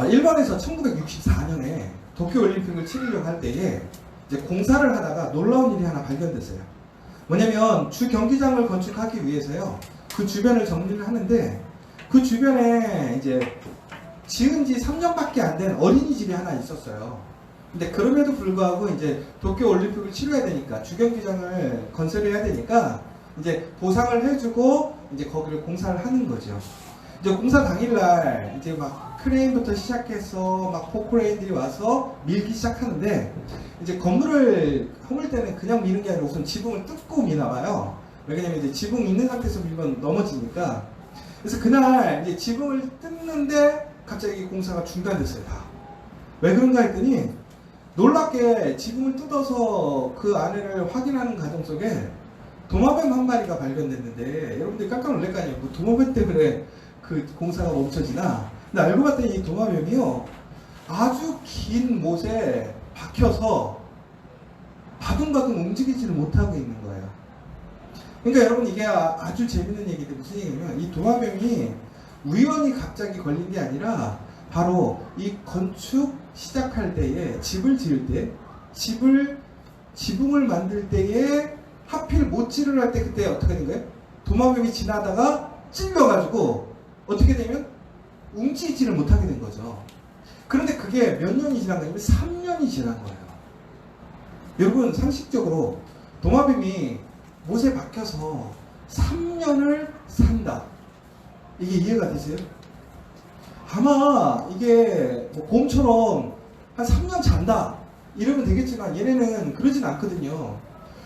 일본에서 1964년에 도쿄올림픽을 치르려고 할 때에 이제 공사를 하다가 놀라운 일이 하나 발견됐어요. 뭐냐면 주 경기장을 건축하기 위해서요, 그 주변을 정리를 하는데 그 주변에 이제 지은 지 3년밖에 안 된 어린이집이 하나 있었어요. 근데 그럼에도 불구하고 이제 도쿄올림픽을 치러야 되니까 주경기장을 건설해야 되니까 이제 보상을 해주고 이제 거기를 공사를 하는 거죠. 이제 공사 당일날 이제 막 크레인부터 시작해서 막 포크레인들이 와서 밀기 시작하는데, 이제 건물을 허물 때는 그냥 미는 게 아니라 우선 지붕을 뜯고 미나 봐요. 왜냐면 이제 지붕 있는 상태에서 밀면 넘어지니까. 그래서 그날 이제 지붕을 뜯는데 갑자기 공사가 중단됐어요, 다. 왜 그런가 했더니 놀랍게 지붕을 뜯어서 그 안을 확인하는 과정 속에 도마뱀 한 마리가 발견됐는데, 여러분들이 깜짝 놀랄 거 아니에요. 뭐 도마뱀 때문에 그 공사가 멈춰지나? 근데 알고 봤더니 이 도마뱀이요, 아주 긴 못에 박혀서 바둥바둥 움직이지를 못하고 있는 거예요. 그러니까 여러분, 이게 아주 재밌는 얘기인데 무슨 얘기냐면, 이 도마뱀이 우연히 갑자기 걸린 게 아니라 바로 이 건축 시작할 때에, 집을 지을 때, 지붕을 만들 때에 하필 못질을 할 때, 그때 어떻게 된 거예요? 도마뱀이 지나다가 찔려가지고 어떻게 되면 움직이지를 못하게 된 거죠. 그런데 그게 몇 년이 지난 거냐면 3년이 지난 거예요. 여러분, 상식적으로 도마뱀이 못에 박혀서 3년을 산다, 이게 이해가 되세요? 아마 이게 뭐 곰처럼 한 3년 잔다 이러면 되겠지만 얘네는 그러진 않거든요.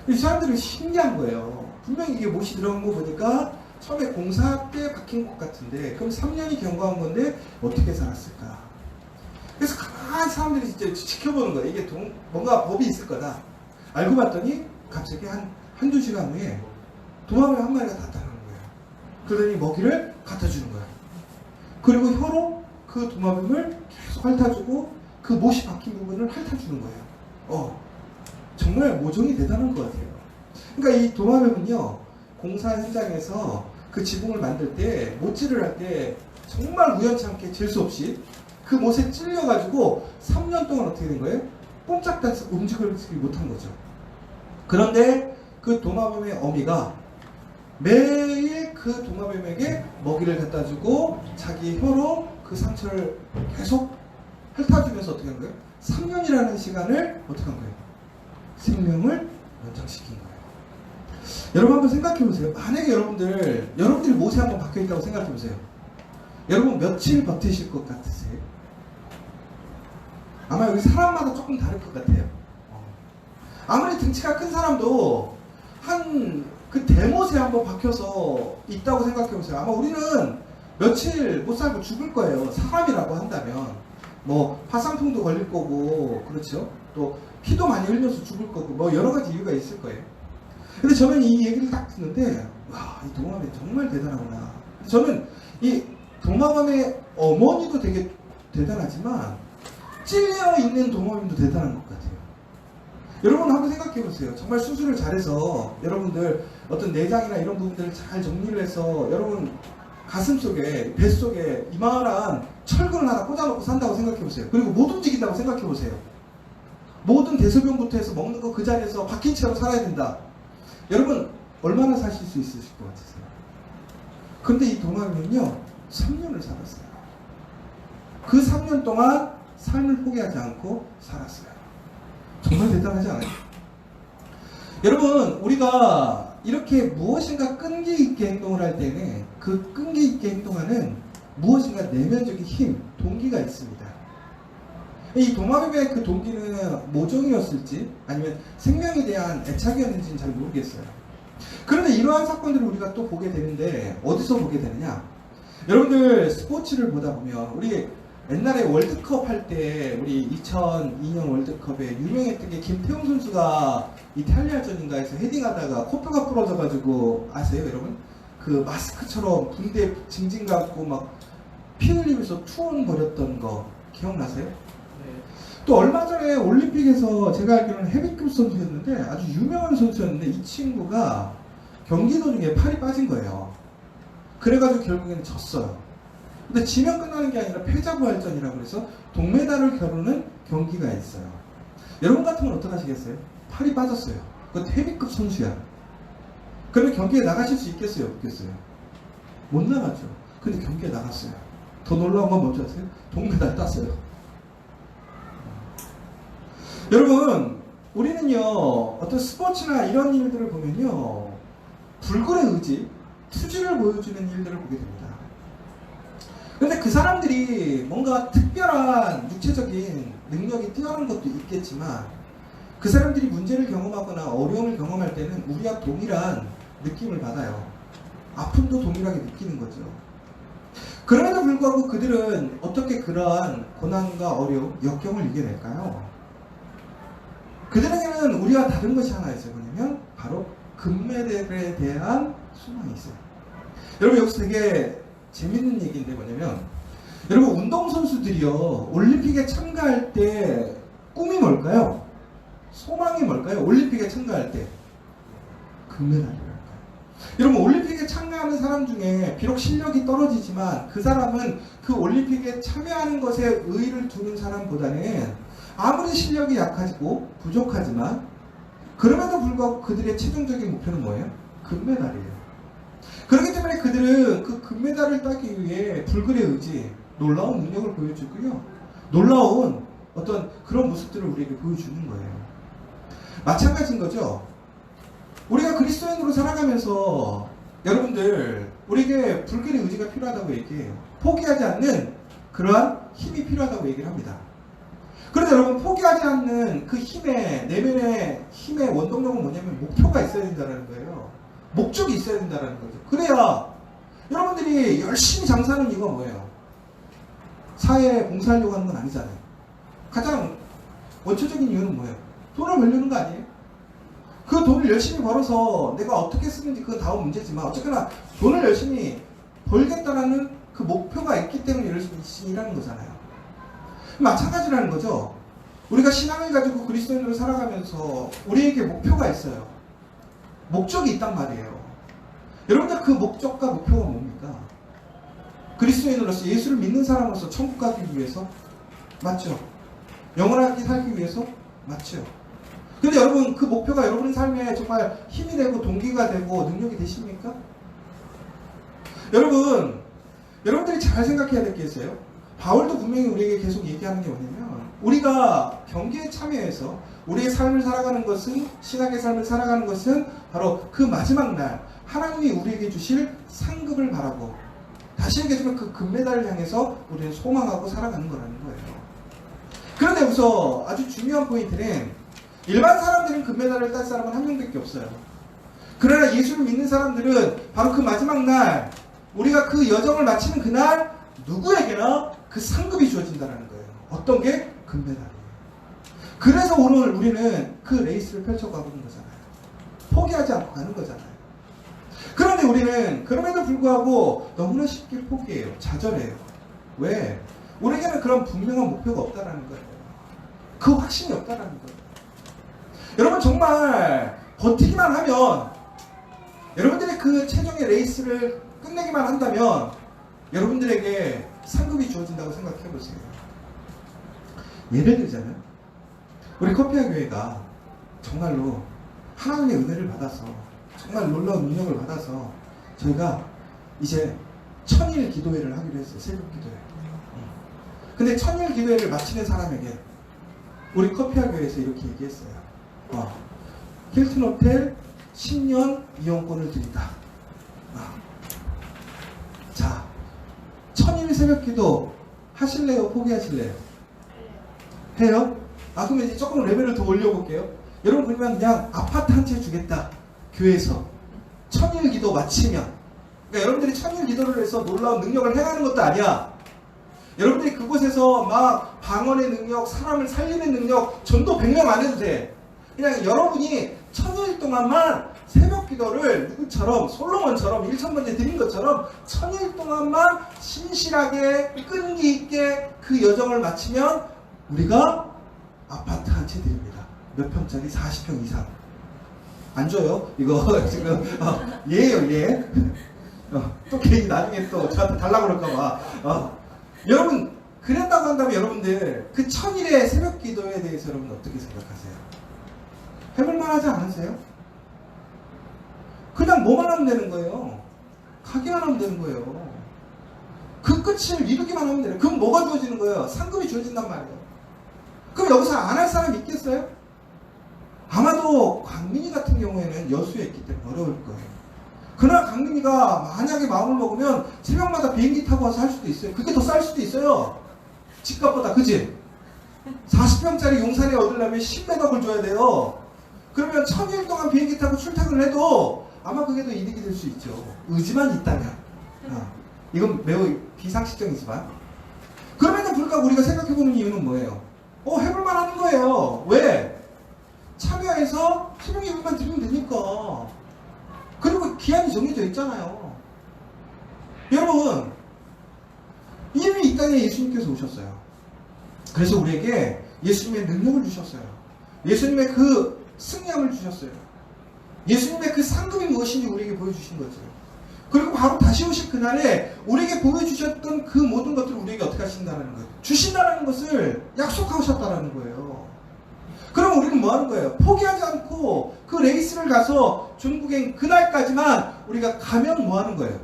이 사람들이 신기한 거예요. 분명히 이게 못이 들어간 거 보니까 처음에 공사 때 박힌 것 같은데, 그럼 3년이 경과한 건데 어떻게 살았을까? 그래서 가만히 사람들이 진짜 지켜보는 거예요. 이게 뭔가 법이 있을 거다. 알고 봤더니 갑자기 한두 시간 후에 도마뱀 한 마리가 나타나는 거예요. 그러더니 먹이를 갖다 주는 거예요. 그리고 혀로 그 도마뱀을 계속 핥아주고 그 못이 박힌 부분을 핥아주는 거예요. 정말 모종이 대단한 것 같아요. 그러니까 이 도마뱀은요, 공사 현장에서 그 지붕을 만들 때, 못질을 할 때 정말 우연찮게 질 수 없이 그 못에 찔려가지고 3년 동안 어떻게 된 거예요? 꼼짝달싹 움직이지 못한 거죠. 그런데 그 도마뱀의 어미가 매일 그 도마뱀에게 먹이를 갖다 주고 자기 혀로 그 상처를 계속 핥아주면서 어떻게 한 거예요? 3년이라는 시간을 어떻게 한 거예요? 생명을 연장시킨 거예요. 여러분 한번 생각해 보세요. 만약에 여러분들이 못에 한번 박혀 있다고 생각해 보세요. 여러분 며칠 버티실 것 같으세요? 아마 여기 사람마다 조금 다를 것 같아요. 아무리 등치가 큰 사람도 그 대못에 한번 박혀서 있다고 생각해 보세요. 아마 우리는 며칠 못 살고 죽을 거예요. 사람이라고 한다면. 뭐 화상풍도 걸릴 거고, 그렇죠? 또 피도 많이 흘려서 죽을 거고, 뭐 여러 가지 이유가 있을 거예요. 근데 저는 이 얘기를 딱 듣는데, 와, 이 도마뱀 정말 대단하구나. 저는 이 도마뱀의 어머니도 되게 대단하지만 찔려 있는 도마뱀도 대단한 것 같아요. 여러분 한번 생각해 보세요. 정말 수술을 잘해서 여러분들 어떤 내장이나 이런 부분들을 잘 정리를 해서 여러분 가슴 속에, 뱃속에 이만한 철근을 하나 꽂아놓고 산다고 생각해 보세요. 그리고 못 움직인다고 생각해 보세요. 모든 대소변부터 해서 먹는 거 그 자리에서 박힌 채로 살아야 된다. 여러분 얼마나 사실 수 있으실 것 같으세요? 근데 이 도마뱀은요 3년을 살았어요. 그 3년 동안 삶을 포기하지 않고 살았어요. 정말 대단하지 않아요? 여러분, 우리가 이렇게 무엇인가 끈기 있게 행동을 할 때는 그 끈기 있게 행동하는 무엇인가 내면적인 힘, 동기가 있습니다. 이 도마뱀의 그 동기는 모종이었을지 아니면 생명에 대한 애착이었는지는 잘 모르겠어요. 그런데 이러한 사건들을 우리가 또 보게 되는데 어디서 보게 되느냐? 여러분들 스포츠를 보다 보면 우리 옛날에 월드컵 할 때 우리 2002년 월드컵에 유명했던 게 김태용 선수가 이탈리아전인가에서 헤딩하다가 코뼈가 부러져가지고 아세요 여러분? 그 마스크처럼 붕대 징징 감고 막 피 흘리면서 투혼 벌였던 거 기억나세요? 네. 또 얼마 전에 올림픽에서 제가 알기로는 헤비급 선수였는데 아주 유명한 선수였는데 이 친구가 경기 도중에 팔이 빠진 거예요. 그래가지고 결국에는 졌어요. 근데 지면 끝나는 게 아니라 패자부활전이라고 그래서 동메달을 겨루는 경기가 있어요. 여러분 같으면 어떡하시겠어요? 팔이 빠졌어요. 그건 헤비급 선수야. 그러면 경기에 나가실 수 있겠어요? 없겠어요? 못 나가죠. 근데 경기에 나갔어요. 더 놀라운 건 뭔지 아세요? 동메달 땄어요. 여러분, 우리는요, 어떤 스포츠나 이런 일들을 보면요, 불굴의 의지, 투지를 보여주는 일들을 보게 됩니다. 근데 그 사람들이 뭔가 특별한 육체적인 능력이 뛰어난 것도 있겠지만, 그 사람들이 문제를 경험하거나 어려움을 경험할 때는 우리와 동일한 느낌을 받아요. 아픔도 동일하게 느끼는 거죠. 그럼에도 불구하고 그들은 어떻게 그러한 고난과 어려움, 역경을 이겨낼까요? 그들에게는 우리와 다른 것이 하나 있어요. 뭐냐면 바로 금메달에 대한 소망이 있어요. 여러분, 여기서 되게 재밌는 얘기인데 뭐냐면, 여러분, 운동선수들이요, 올림픽에 참가할 때 꿈이 뭘까요? 소망이 뭘까요? 올림픽에 참가할 때 금메달이랄까요? 여러분, 올림픽에 참가하는 사람 중에 비록 실력이 떨어지지만 그 사람은 그 올림픽에 참여하는 것에 의의를 두는 사람보다는 아무리 실력이 약하고 부족하지만 그럼에도 불구하고 그들의 최종적인 목표는 뭐예요? 금메달이에요. 그렇기 때문에 그들은 그 금메달을 따기 위해 불굴의 의지, 놀라운 능력을 보여주고요, 놀라운 어떤 그런 모습들을 우리에게 보여주는 거예요. 마찬가지인 거죠. 우리가 그리스도인으로 살아가면서 여러분들, 우리에게 불굴의 의지가 필요하다고 얘기해요. 포기하지 않는 그러한 힘이 필요하다고 얘기를 합니다. 그런데 여러분, 포기하지 않는 그 힘의, 내면의 힘의 원동력은 뭐냐면 목표가 있어야 된다는 거예요. 목적이 있어야 된다는 거죠. 그래야 여러분들이 열심히 장사하는 이유가 뭐예요? 사회에 봉사하려고 하는 건 아니잖아요. 가장 원초적인 이유는 뭐예요? 돈을 벌려는 거 아니에요? 그 돈을 열심히 벌어서 내가 어떻게 쓰는지 그건 다음 문제지만 어쨌거나 돈을 열심히 벌겠다라는 그 목표가 있기 때문에 열심히 일하는 거잖아요. 마찬가지라는 거죠. 우리가 신앙을 가지고 그리스도인으로 살아가면서 우리에게 목표가 있어요. 목적이 있단 말이에요. 여러분들, 그 목적과 목표가 뭡니까? 그리스도인으로서, 예수를 믿는 사람으로서 천국 가기 위해서? 맞죠? 영원하게 살기 위해서? 맞죠? 근데 여러분, 그 목표가 여러분의 삶에 정말 힘이 되고 동기가 되고 능력이 되십니까? 여러분들이 잘 생각해야 될 게 있어요. 바울도 분명히 우리에게 계속 얘기하는 게 뭐냐면, 우리가 경기에 참여해서 우리의 삶을 살아가는 것은, 신학의 삶을 살아가는 것은 바로 그 마지막 날 하나님이 우리에게 주실 상급을 바라고, 다시 얘기하지만 그 금메달을 향해서 우리는 소망하고 살아가는 거라는 거예요. 그런데 우선 아주 중요한 포인트는, 일반 사람들은 금메달을 딸 사람은 한 명밖에 없어요. 그러나 예수를 믿는 사람들은 바로 그 마지막 날, 우리가 그 여정을 마치는 그날 누구에게나 그 상급이 주어진다는 거예요. 어떤 게? 금메달이에요. 그래서 오늘 우리는 그 레이스를 펼쳐가고 있는 거잖아요. 포기하지 않고 가는 거잖아요. 그런데 우리는 그럼에도 불구하고 너무나 쉽게 포기해요. 좌절해요. 왜? 우리에게는 그런 분명한 목표가 없다라는 거예요. 그 확신이 없다라는 거예요. 여러분, 정말 버티기만 하면, 여러분들이 그 최종의 레이스를 끝내기만 한다면 여러분들에게 상급이 주어진다고 생각해 보세요. 예를 들자면, 우리 커피아 교회가 정말로 하나님의 은혜를 받아서, 정말 놀라운 능력을 받아서 저희가 이제 1000일 기도회를 하기로 했어요. 새벽 기도회. 근데 1000일 기도회를 마치는 사람에게 우리 커피아 교회에서 이렇게 얘기했어요. 힐튼 호텔 10년 이용권을 드린다. 자, 1000일 새벽 기도 하실래요? 포기하실래요? 해요? 그러면 이제 조금 레벨을 더 올려볼게요. 여러분, 그냥 아파트 한 채 주겠다. 교회에서 1000일 기도 마치면. 그러니까 여러분들이 1000일 기도를 해서 놀라운 능력을 행하는 것도 아니야. 여러분들이 그곳에서 막 방언의 능력, 사람을 살리는 능력, 전도 100명 안 해도 돼. 그냥 여러분이 1000일 동안만 새벽 기도를 누구처럼, 솔로몬처럼 1000번째 드린 것처럼 1000일 동안만 신실하게 끈기 있게 그 여정을 마치면 우리가 아파트 한 채 드립니다. 몇 평짜리? 40평 이상. 안 줘요? 이거 지금 예예요, 예. 또 괜히 나중에 또 저한테 달라고 그럴까봐. 여러분, 그랬다고 한다면 여러분들, 그 천일의 새벽 기도에 대해서 여러분 어떻게 생각하세요? 해볼만 하지 않으세요? 그냥 뭐만 하면 되는 거예요. 가기만 하면 되는 거예요. 그 끝을 이루기만 하면 되는 거예요. 그럼 뭐가 주어지는 거예요? 상급이 주어진단 말이에요. 그럼 여기서 안 할 사람 있겠어요? 아마도 강민이 같은 경우에는 여수에 있기 때문에 어려울 거예요. 그러나 강민이가 만약에 마음을 먹으면 새벽마다 비행기 타고 와서 할 수도 있어요. 그게 더 쌀 수도 있어요. 집값보다. 그치? 40평짜리 용산에 얻으려면 10매덕을 줘야 돼요. 그러면 1000일 동안 비행기 타고 출퇴근을 해도 아마 그게 더 이득이 될 수 있죠. 의지만 있다면. 이건 매우 비상식적이지만. 그럼에도 불구하고 우리가 생각해보는 이유는 뭐예요? 해볼만 하는 거예요. 왜? 참여해서 수령 예배만 드리면 되니까. 그리고 기한이 정해져 있잖아요. 여러분, 이미 이 땅에 예수님께서 오셨어요. 그래서 우리에게 예수님의 능력을 주셨어요. 예수님의 그 승리함을 주셨어요. 예수님의 그 상급이 무엇인지 우리에게 보여주신 거죠. 그리고 바로 다시 오실 그날에 우리에게 보여주셨던 그 모든 것들을 우리에게 어떻게 하신다는 거예요? 주신다는 것을 약속하셨다는 거예요. 그럼 우리는 뭐 하는 거예요? 포기하지 않고 그 레이스를 가서 중국행 그날까지만 우리가 가면 뭐 하는 거예요?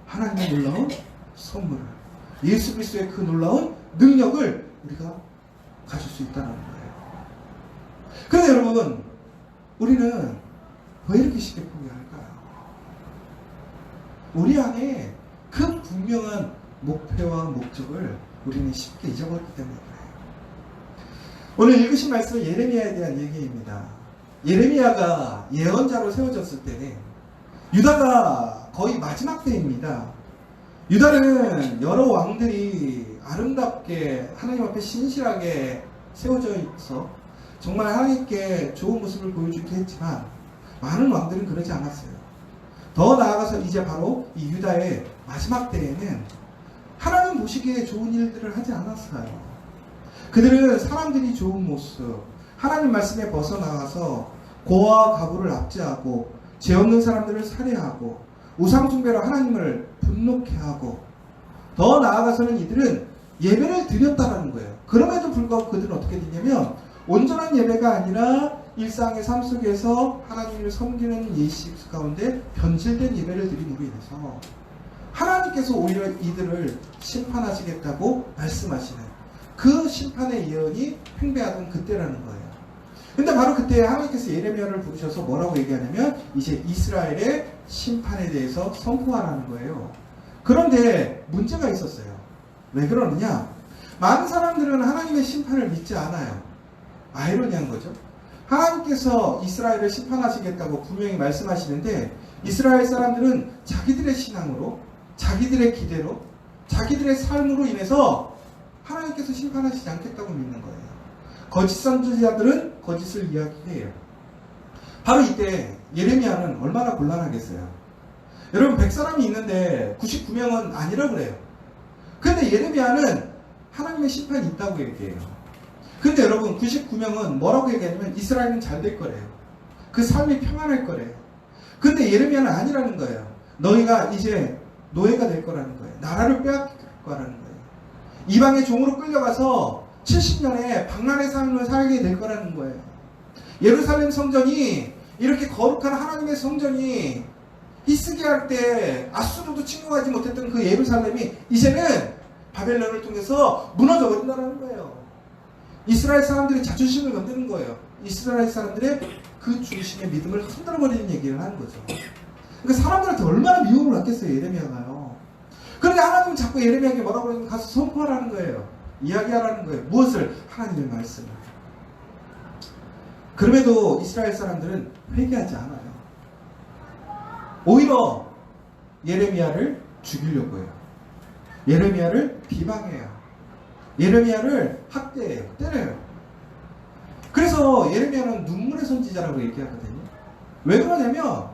하나님의 놀라운 선물을, 예수 그리스도의 그 놀라운 능력을 우리가 가질 수 있다는 거예요. 그런데 여러분, 우리는 왜 이렇게 쉽게 포기할까요? 우리 안에 그 분명한 목표와 목적을 우리는 쉽게 잊어버리기 때문에 그래요. 오늘 읽으신 말씀은 예레미야에 대한 얘기입니다. 예레미야가 예언자로 세워졌을 때는 유다가 거의 마지막 때입니다. 유다는 여러 왕들이 아름답게 하나님 앞에 신실하게 세워져 있어 정말 하나님께 좋은 모습을 보여주기도 했지만 많은 왕들은 그러지 않았어요. 더 나아가서 이제 바로 이 유다의 마지막 때에는 하나님 보시기에 좋은 일들을 하지 않았어요. 그들은 사람들이 좋은 모습, 하나님 말씀에 벗어나가서 고아와 가부를 압제하고 죄 없는 사람들을 살해하고 우상 숭배로 하나님을 분노케 하고, 더 나아가서는 이들은 예배를 드렸다라는 거예요. 그럼에도 불구하고 그들은 어떻게 됐냐면 온전한 예배가 아니라 일상의 삶 속에서 하나님을 섬기는 예식 가운데 변질된 예배를 드림으로 인해서 하나님께서 오히려 이들을 심판하시겠다고 말씀하시는 그 심판의 예언이 횡배하던 그때라는 거예요. 근데 바로 그때 하나님께서 예레미야를 부르셔서 뭐라고 얘기하냐면 이제 이스라엘의 심판에 대해서 선포하라는 거예요. 그런데 문제가 있었어요. 왜 그러느냐? 많은 사람들은 하나님의 심판을 믿지 않아요. 아이러니한 거죠. 하나님께서 이스라엘을 심판하시겠다고 분명히 말씀하시는데 이스라엘 사람들은 자기들의 신앙으로, 자기들의 기대로, 자기들의 삶으로 인해서 하나님께서 심판하시지 않겠다고 믿는 거예요. 거짓 선지자들은 거짓을 이야기해요. 바로 이때 예레미야는 얼마나 곤란하겠어요. 여러분 100사람이 있는데 99명은 아니라고 그래요. 그런데 예레미야는 하나님의 심판이 있다고 얘기해요. 근데 여러분 99명은 뭐라고 얘기하냐면 이스라엘은 잘 될 거래요. 그 삶이 평안할 거래요. 근데 예레미야는 아니라는 거예요. 너희가 이제 노예가 될 거라는 거예요. 나라를 빼앗길 거라는 거예요. 이방의 종으로 끌려가서 70년의 방란의 삶을 살게 될 거라는 거예요. 예루살렘 성전이 이렇게 거룩한 하나님의 성전이 히스기야 때 아수르도 침공하지 못했던 그 예루살렘이 이제는 바벨론을 통해서 무너져 버린다는 거예요. 이스라엘 사람들이 자존심을 건드는 거예요. 이스라엘 사람들의 그 중심의 믿음을 흔들어버리는 얘기를 하는 거죠. 그러니까 사람들한테 얼마나 미움을 받겠어요, 예레미야가요. 그런데 하나님은 자꾸 예레미야에게 뭐라고 하냐면 가서 선포하라는 거예요. 이야기하라는 거예요. 무엇을? 하나님의 말씀을. 그럼에도 이스라엘 사람들은 회개하지 않아요. 오히려 예레미야를 죽이려고 해요. 예레미야를 비방해요. 예레미야를 학대해요. 때려요. 그래서 예레미야는 눈물의 선지자라고 얘기하거든요. 왜 그러냐면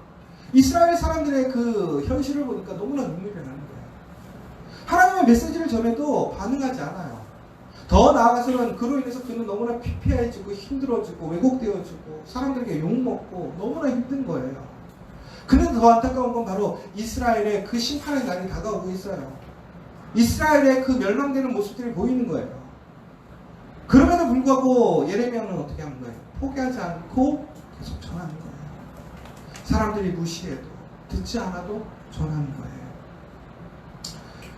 이스라엘 사람들의 그 현실을 보니까 너무나 눈물이 나는 거예요. 하나님의 메시지를 전해도 반응하지 않아요. 더 나아가서는 그로 인해서 그는 너무나 피폐해지고 힘들어지고 왜곡되어지고 사람들에게 욕먹고 너무나 힘든 거예요. 그런데 더 안타까운 건 바로 이스라엘의 그 심판의 날이 다가오고 있어요. 이스라엘의 그 멸망되는 모습들이 보이는 거예요. 그럼에도 불구하고 예레미야는 어떻게 하는 거예요? 포기하지 않고 계속 전하는 거예요. 사람들이 무시해도 듣지 않아도 전하는 거예요.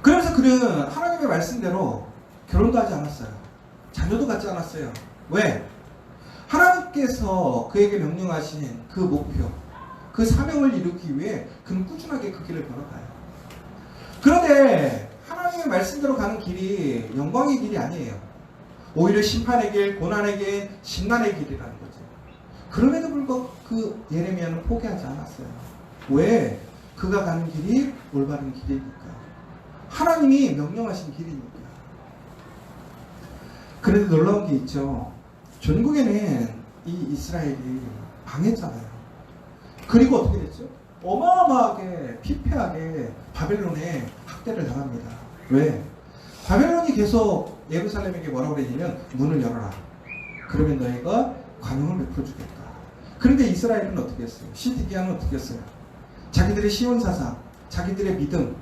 그래서 그는 하나님의 말씀대로 결혼도 하지 않았어요. 자녀도 갖지 않았어요. 왜? 하나님께서 그에게 명령하신 그 목표, 그 사명을 이루기 위해 그는 꾸준하게 그 길을 걸어가요. 그런데 하나님의 말씀대로 가는 길이 영광의 길이 아니에요. 오히려 심판의 길, 고난의 길, 심란의 길이라는 거죠. 그럼에도 불구하고 그 예레미야는 포기하지 않았어요. 왜? 그가 가는 길이 올바른 길이니까. 하나님이 명령하신 길이니까. 그런데 놀라운 게 있죠. 전국에는 이 이스라엘이 망했잖아요. 그리고 어떻게 됐죠? 어마어마하게 피폐하게 바벨론에 학대를 당합니다. 왜? 바벨론이 계속 예루살렘에게 뭐라고 그랬냐면 문을 열어라. 그러면 너희가 관용을 베풀어 주겠다. 그런데 이스라엘은 어떻게 했어요? 시드기야는 어떻게 했어요? 자기들의 시온사상, 자기들의 믿음,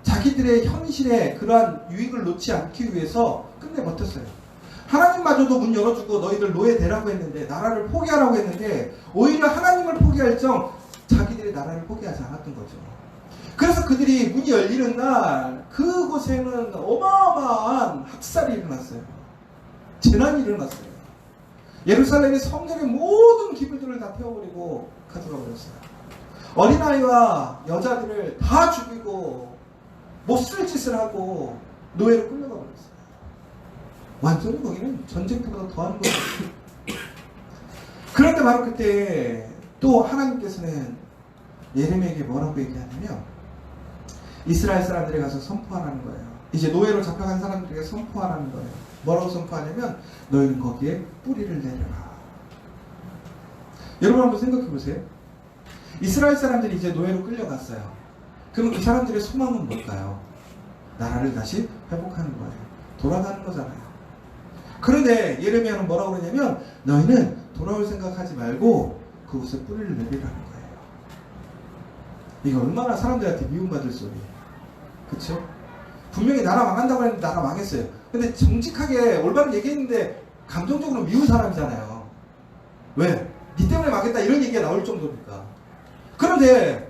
자기들의 현실에 그러한 유익을 놓지 않기 위해서 끝내 버텼어요. 하나님마저도 문 열어주고 너희들 노예되라고 했는데, 나라를 포기하라고 했는데 오히려 하나님을 포기할 정 자기들의 나라를 포기하지 않았던 거죠. 그래서 그들이 문이 열리는 날 그곳에는 어마어마한 학살이 일어났어요. 재난이 일어났어요. 예루살렘의 성전의 모든 기물들을 다 태워버리고 가져가 버렸어요. 어린아이와 여자들을 다 죽이고 못쓸 짓을 하고 노예로 끌려가 버렸어요. 완전히 거기는 전쟁터보다 더한 거예요. 그런데 바로 그때 또 하나님께서는 예레미야에게 뭐라고 얘기하냐면 이스라엘 사람들이 가서 선포하라는 거예요. 이제 노예로 잡혀간 사람들에게 선포하라는 거예요. 뭐라고 선포하냐면 너희는 거기에 뿌리를 내려라. 여러분 한번 생각해 보세요. 이스라엘 사람들이 이제 노예로 끌려갔어요. 그럼 그 사람들의 소망은 뭘까요? 나라를 다시 회복하는 거예요. 돌아가는 거잖아요. 그런데 예레미야는 뭐라고 그러냐면 너희는 돌아올 생각하지 말고 그곳에 뿌리를 내리라는 거예요. 이거 얼마나 사람들한테 미움받을 소리예요. 그쵸? 분명히 나라 망한다고 했는데 나라 망했어요. 근데 정직하게 올바른 얘기했는데 감정적으로 미운 사람이잖아요. 왜? 니 때문에 망했다 이런 얘기가 나올 정도니까. 그런데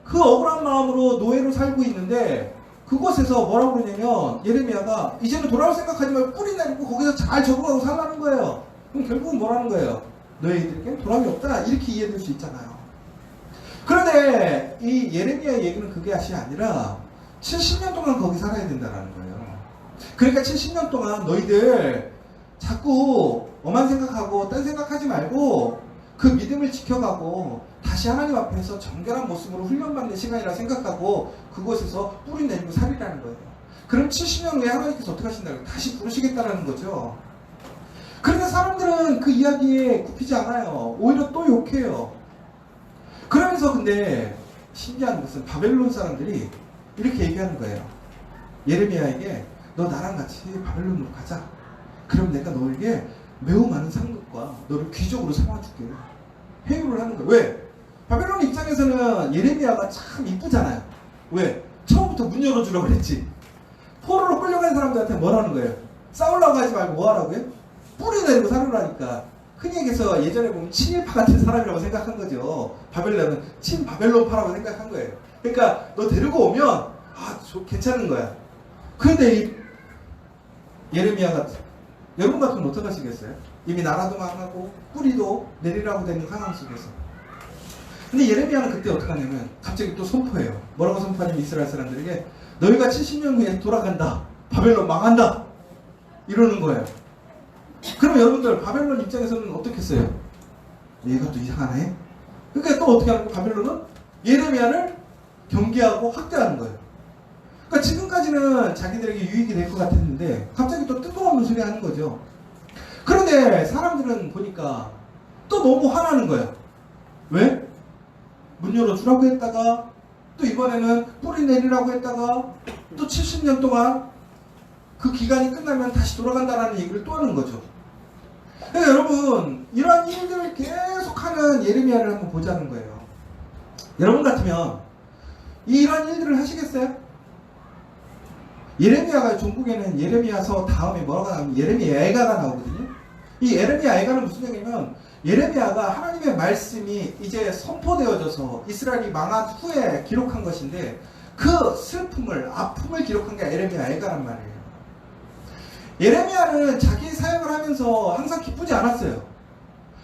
그 억울한 마음으로 노예로 살고 있는데 그곳에서 뭐라고 그러냐면 예레미야가 이제는 돌아올 생각하지 말고 뿌리 내리고 거기서 잘 적응하고 살라는 거예요. 그럼 결국은 뭐라는 거예요? 너희들에겐 돌아옴이 없다 이렇게 이해될 수 있잖아요. 그런데 이 예레미야의 얘기는 그게 아니라 70년 동안 거기 살아야 된다는 거예요. 그러니까 70년 동안 너희들 자꾸 엄한 생각하고 딴 생각하지 말고 그 믿음을 지켜가고 다시 하나님 앞에서 정결한 모습으로 훈련받는 시간이라 생각하고 그곳에서 뿌리 내리고 살이라는 거예요. 그럼 70년 후에 하나님께서 어떻게 하신다고? 다시 부르시겠다라는 거죠. 그런데 사람들은 그 이야기에 굽히지 않아요. 오히려 또 욕해요. 그러면서 근데 신기한 것은 바벨론 사람들이 이렇게 얘기하는 거예요. 예레미야에게 너 나랑 같이 바벨론으로 가자. 그럼 내가 너에게 매우 많은 상급과 너를 귀족으로 삼아줄게. 회유를 하는 거예요. 왜? 바벨론 입장에서는 예레미야가 참 이쁘잖아요. 왜? 처음부터 문 열어주라고 그랬지. 포로로 끌려간 사람들한테 뭐라는 거예요? 싸우려고 하지 말고 뭐 하라고요? 뿌리 내리고 살으라니까. 흔히 얘기해서 예전에 보면 친일파 같은 사람이라고 생각한 거죠. 바벨론은 친바벨론파라고 생각한 거예요. 그러니까 너 데리고 오면 괜찮은 거야. 그런데 이 예레미야 같은 여러분 같으면 어떡 하시겠어요? 이미 나라도 망하고 뿌리도 내리라고 되는 상황 속에서. 근데 예레미야는 그때 어떡하냐면 갑자기 또 선포해요. 뭐라고 선포하냐면 이스라엘 사람들에게 너희가 70년 후에 돌아간다. 바벨론 망한다. 이러는 거예요. 그러면 여러분들 바벨론 입장에서는 어떻겠어요? 얘가 또 이상하네? 그러니까 또 어떻게 하는 거예요? 바벨론은 예레미야를 경계하고 학대하는 거예요. 그러니까 지금까지는 자기들에게 유익이 될 것 같았는데 갑자기 또 뜬금없는 소리 하는 거죠. 그런데 사람들은 보니까 또 너무 화나는 거예요. 왜? 문 열어주라고 했다가 또 이번에는 뿌리 내리라고 했다가 또 70년 동안 그 기간이 끝나면 다시 돌아간다라는 얘기를 또 하는 거죠. 그러니까 여러분 이러한 일들을 계속하는 예레미야를 한번 보자는 거예요. 여러분 같으면 이런 일들을 하시겠어요? 예레미야가 종국에는 예레미야서 다음에 뭐라고 나오면 예레미야가 나오거든요. 이 예레미야가는 무슨 얘기냐면 예레미야가 하나님의 말씀이 이제 선포되어져서 이스라엘이 망한 후에 기록한 것인데 그 슬픔을 아픔을 기록한 게 예레미야가란 말이에요. 예레미야는 자기 사역을 하면서 항상 기쁘지 않았어요.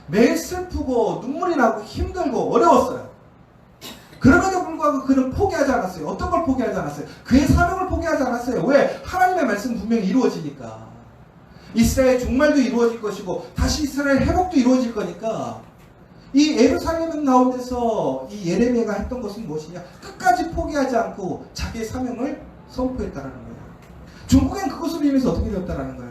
매일 슬프고 눈물이 나고 힘들고 어려웠어요. 그럼에도 불구하고 그는 포기하지 않았어요. 어떤 걸 포기하지 않았어요? 그의 사명을 포기하지 않았어요. 왜? 하나님의 말씀 분명히 이루어지니까. 이스라엘 종말도 이루어질 것이고 다시 이스라엘 회복도 이루어질 거니까 이 예루살렘 가운데서 이 예레미야가 했던 것은 무엇이냐? 끝까지 포기하지 않고 자기의 사명을 선포했다라는 거예요. 종국엔 그것으로 인해서 어떻게 되었다라는 거예요.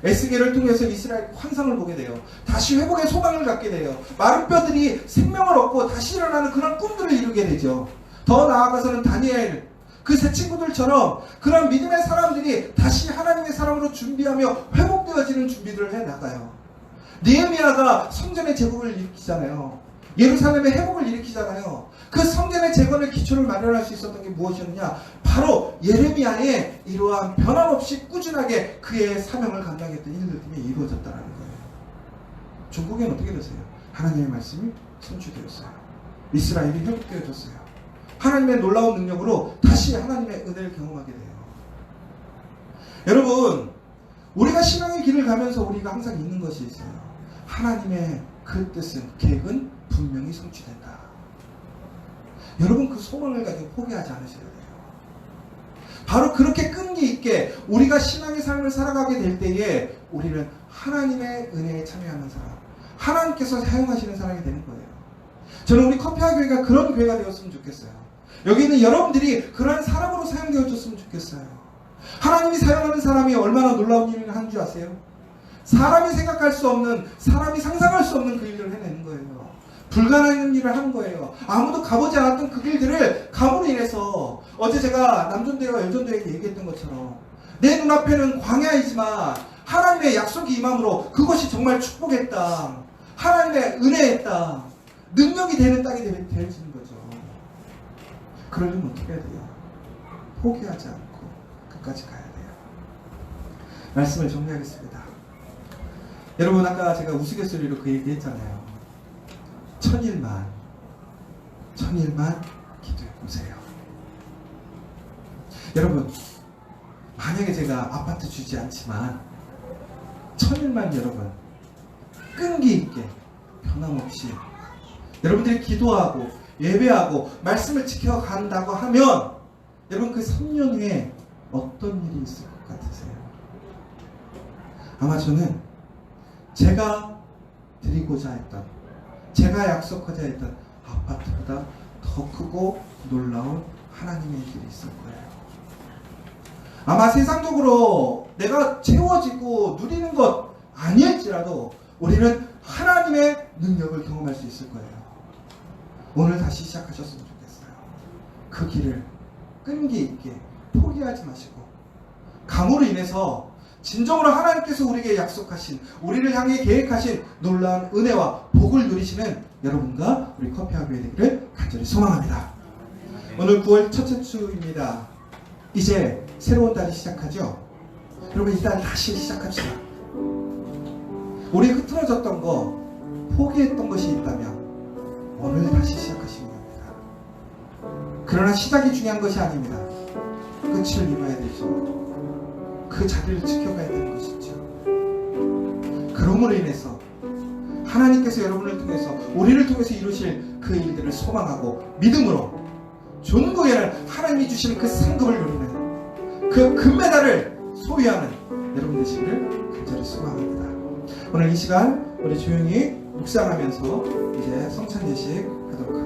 에스겔을 통해서 이스라엘 환상을 보게 돼요. 다시 회복의 소망을 갖게 돼요. 마른 뼈들이 생명을 얻고 다시 일어나는 그런 꿈들을 이루게 되죠. 더 나아가서는 다니엘, 그 세 친구들처럼 그런 믿음의 사람들이 다시 하나님의 사람으로 준비하며 회복되어지는 준비들을 해나가요. 느헤미야가 성전의 제국을 일으키잖아요. 예루살렘의 회복을 일으키잖아요. 그 성전의 재건의 기초를 마련할 수 있었던 게 무엇이었느냐? 바로 예레미야의 이러한 변함없이 꾸준하게 그의 사명을 감당했던 일들 때문에 이루어졌다는 거예요. 종국에는 어떻게 됐어요? 하나님의 말씀이 성취되었어요. 이스라엘이 회복되어졌어요. 하나님의 놀라운 능력으로 다시 하나님의 은혜를 경험하게 돼요. 여러분, 우리가 신앙의 길을 가면서 우리가 항상 있는 것이 있어요. 하나님의 그 뜻은, 계획은 분명히 성취된다. 여러분, 그 소망을 가지고 포기하지 않으셔야 돼요. 바로 그렇게 끈기 있게 우리가 신앙의 삶을 살아가게 될 때에 우리는 하나님의 은혜에 참여하는 사람, 하나님께서 사용하시는 사람이 되는 거예요. 저는 우리 커피와 교회가 그런 교회가 되었으면 좋겠어요. 여기 있는 여러분들이 그런 사람으로 사용되어졌으면 좋겠어요. 하나님이 사용하는 사람이 얼마나 놀라운 일을 하는 줄 아세요? 사람이 생각할 수 없는, 사람이 상상할 수 없는 그 일을 해내는 거예요. 불가능한 일을 하는 거예요. 아무도 가보지 않았던 그 길들을 감으로 인해서, 어제 제가 남전도회와 여전도회에게 얘기했던 것처럼 내 눈앞에는 광야이지만 하나님의 약속이 임함으로 그것이 정말 축복의 땅, 하나님의 은혜의 땅, 능력이 되는 땅이 되어지는 거죠. 그러려면 어떻게 해야 돼요? 포기하지 않고 끝까지 가야 돼요. 말씀을 정리하겠습니다. 여러분, 아까 제가 우스갯소리로 그 얘기 했잖아요. 천일만 기도해 보세요. 여러분, 만약에 제가 아파트 주지 않지만 천일만 여러분 끈기 있게 변함없이 여러분들이 기도하고 예배하고 말씀을 지켜간다고 하면 여러분 그 3년 후에 어떤 일이 있을 것 같으세요? 아마 저는 제가 드리고자 했던, 제가 약속하자 했던 아파트보다 더 크고 놀라운 하나님의 길이 있을 거예요. 아마 세상적으로 내가 채워지고 누리는 것 아닐지라도 우리는 하나님의 능력을 경험할 수 있을 거예요. 오늘 다시 시작하셨으면 좋겠어요. 그 길을 끈기 있게 포기하지 마시고, 감으로 인해서 진정으로 하나님께서 우리에게 약속하신, 우리를 향해 계획하신 놀라운 은혜와 복을 누리시는 여러분과 우리 커피와 교회 되기를 간절히 소망합니다. 오늘 9월 첫째 주입니다. 이제 새로운 달이 시작하죠. 여러분, 이 달 다시 시작합시다. 우리 흐트러졌던 거, 포기했던 것이 있다면 오늘 다시 시작하시면 됩니다. 그러나 시작이 중요한 것이 아닙니다. 끝을 이뤄야 되죠. 그 자리를 지켜가야 되는 것이죠. 그러므로 인해서 하나님께서 여러분을 통해서, 우리를 통해서 이루실 그 일들을 소망하고 믿음으로 존귀에는 하나님이 주시는 그 상급을 누리는 그 금메달을 소유하는 여러분 되시기를 간절히 소망합니다. 오늘 이 시간 우리 조용히 묵상하면서 이제 성찬 예식 하도록 하겠습니다.